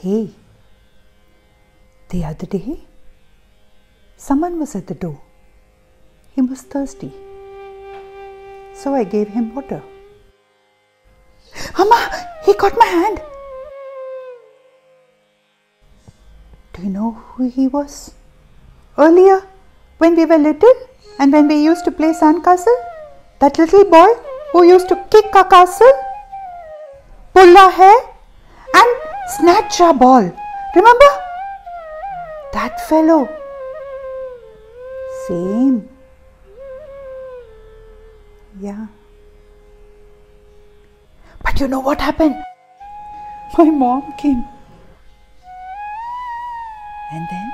Hey, the other day, someone was at the door. He was thirsty. So I gave him water. Amma, he caught my hand. Do you know who he was? Earlier, when we were little and when we used to play sandcastle, that little boy who used to kick our castle, pull our hair and snatch our ball. Remember? That fellow. Same. Yeah. But you know what happened? My mom came. And then?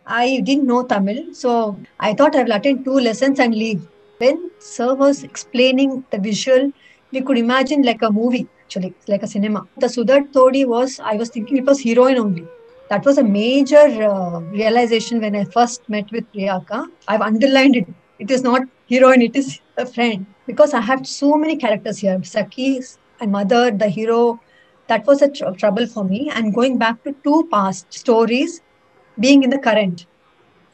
I didn't know Tamil, so I thought I will attend 2 lessons and leave. When sir was explaining the visual, we could imagine like a movie, actually, like a cinema. The Sudha Todi was, I was thinking it was heroine only. That was a major realization when I first met with Priyaka. I've underlined it. It is not heroine, it is a friend. Because I had so many characters here. Saki and mother, the hero. That was a trouble for me. And going back to 2 past stories, being in the current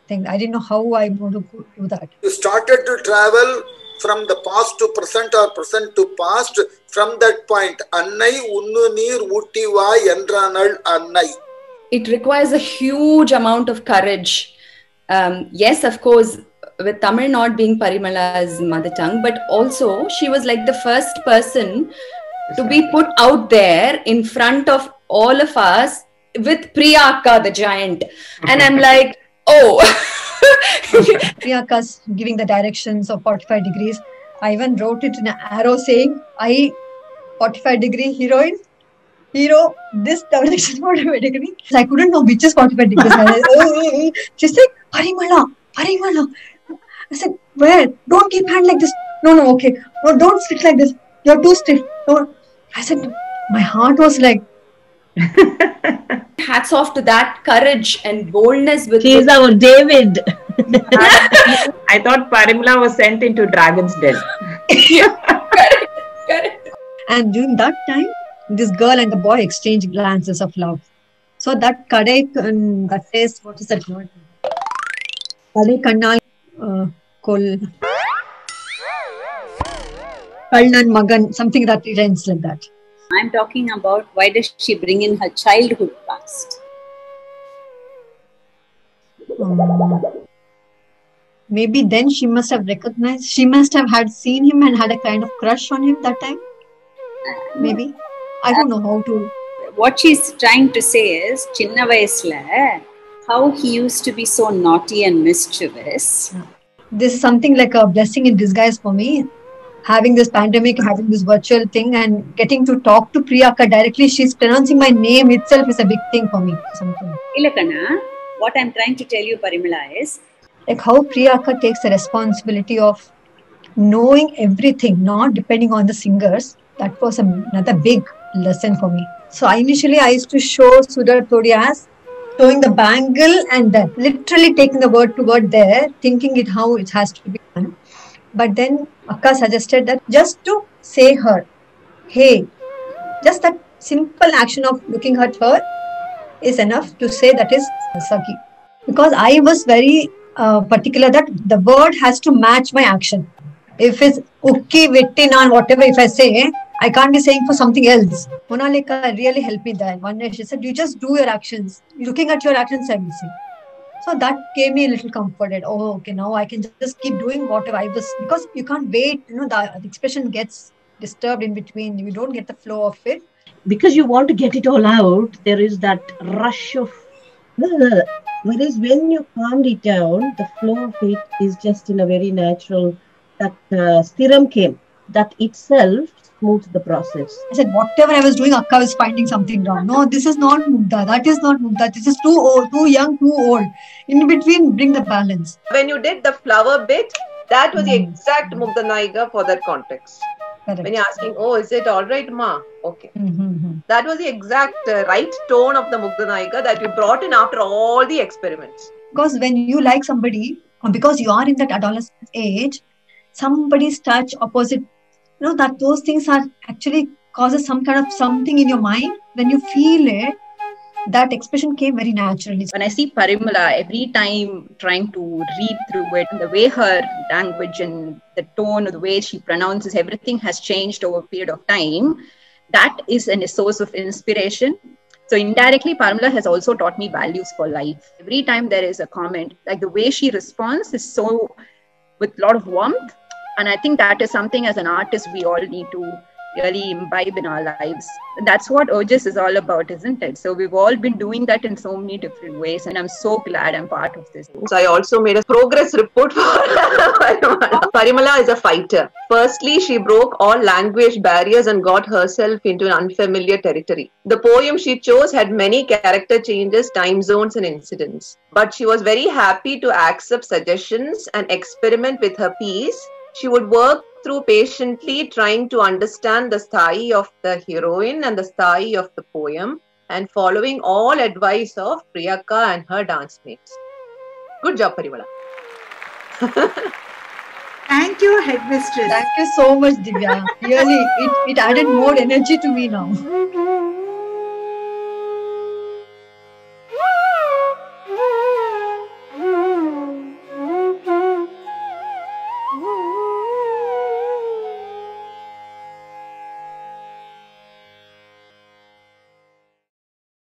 thing. I didn't know how I'm going to do that. You started to travel from the past to present or present to past. From that point, Annai unnu neer uttiva endranal Annai. It requires a huge amount of courage. Yes, of course, with Tamil not being Parimala's mother tongue, but also she was like the first person to be put out there in front of all of us with Priyaka, the giant. And I'm like, oh. Priyaka's giving the directions of 45 degrees. I even wrote it in an arrow saying, 45 degree heroine, hero, this direction 45 degree. I couldn't know which is 45 degrees. She said, Parimala. I said, where? Don't keep hand like this. No, okay. No, don't sit like this. You're too stiff. No. I said, my heart was like, hats off to that courage and boldness. She is our David. I thought Parimala was sent into Dragon's Den. Correct. And during that time, this girl and the boy exchanged glances of love. So that Kadai, that says, what is that word? Kadai Kannal Kol Kalnan Magan, something that ends like that. I'm talking about why does she bring in her childhood past? Maybe then she must have recognized, she must have had seen him and had a kind of crush on him that time. Maybe. I don't know how to. What she's trying to say is, Chinna Vayasla, how he used to be so naughty and mischievous. This is something like a blessing in disguise for me. Having this pandemic, having this virtual thing and getting to talk to Priyaka directly, she's pronouncing my name itself is a big thing for me. Ilakana, what I'm trying to tell you, Parimala, is like how Priyaka takes the responsibility of knowing everything, not depending on the singers. That was another big lesson for me. So initially I used to show Sudha Todi as showing the bangle and then literally taking the word to word there, thinking it how it has to be done. But then Akka suggested that just to say her, hey, just that simple action of looking at her is enough to say that is Saki. Because I was very particular that the word has to match my action. If it's Ukki, Vitti, Nan, whatever, if I say, I can't be saying for something else. Monalika really helped me there. One day she said, you just do your actions. Looking at your actions, I will see. So that gave me a little comforted. Oh, okay, now I can just keep doing whatever I was, because you can't wait, the expression gets disturbed in between. You don't get the flow of it. Because you want to get it all out, there is that rush of... Whereas when you calm it down, the flow of it is just in a very natural... That Stiram came. That itself smooth the process. I said, whatever I was doing, Akka was finding something wrong. No, this is not Mugdha. That is not Mugdha. This is too old, too young, too old. In between, bring the balance. When you did the flower bit, that was the exact Mugdha Naika for that context. Correct. When you're asking, oh, is it all right, ma? Okay. Mm-hmm. That was the exact right tone of the Mugdha Naika that you brought in after all the experiments. Because when you like somebody, or because you are in that adolescent age, somebody's touch, opposite, that those things are actually causes some kind of something in your mind. When you feel it, that expression came very naturally. When I see Parimala, every time trying to read through it, the way her language and the tone, the way she pronounces, everything has changed over a period of time. That is a source of inspiration. So indirectly, Parimala has also taught me values for life. Every time there is a comment, like the way she responds is so with a lot of warmth. And I think that is something as an artist we all need to really imbibe in our lives. And that's what Urges is all about, isn't it? So we've all been doing that in so many different ways. And I'm so glad I'm part of this. So I also made a progress report for Parimala. Parimala is a fighter. Firstly, she broke all language barriers and got herself into an unfamiliar territory. The poem she chose had many character changes, time zones and incidents. But she was very happy to accept suggestions and experiment with her piece. She would work through patiently trying to understand the sthai of the heroine and the sthai of the poem and following all advice of Priyaka and her dance mates. Good job, Parimala. Thank you, headmistress. Thank you so much, Divya. Really, it added more energy to me now.